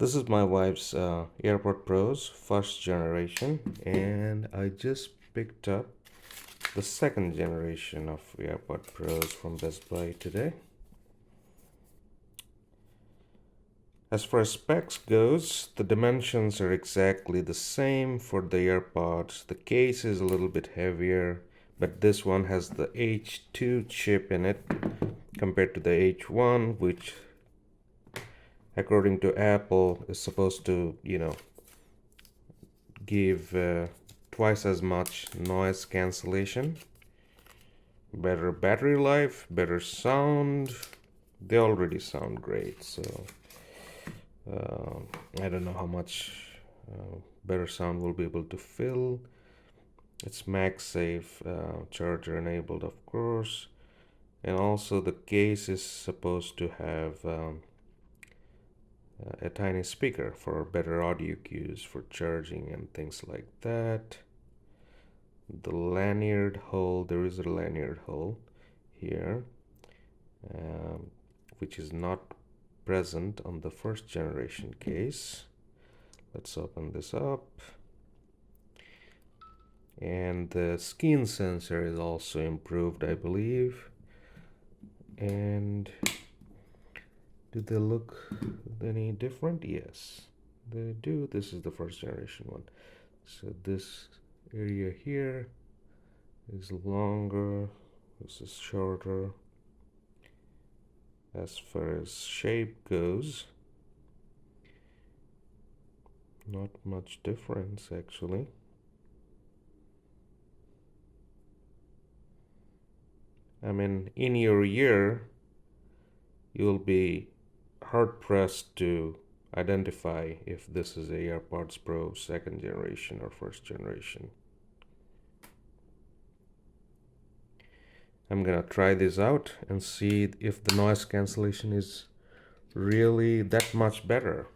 This is my wife's Airpods Pros, first generation, and I just picked up the second generation of Airpods Pros from Best Buy today. As far as specs goes, the dimensions are exactly the same for the AirPods. The case is a little bit heavier, but this one has the H2 chip in it compared to the H1, which according to Apple is supposed to, give twice as much noise cancellation, better battery life, better sound. They already sound great, so I don't know how much better sound we'll be able to fill. It's MagSafe charger enabled, of course, and also the case is supposed to have a tiny speaker for better audio cues for charging and things like that. The lanyard hole, there is a lanyard hole here, which is not present on the first generation case. Let's open this up. And the skin sensor is also improved, I believe. And do they look any different? Yes, they do. This is the first generation one. So this area here is longer, this is shorter. As far as shape goes, not much difference actually. I mean, in your ear, you'll be hard pressed to identify if this is a Airpods Pro second generation or first generation. I'm gonna try this out and see if the noise cancellation is really that much better.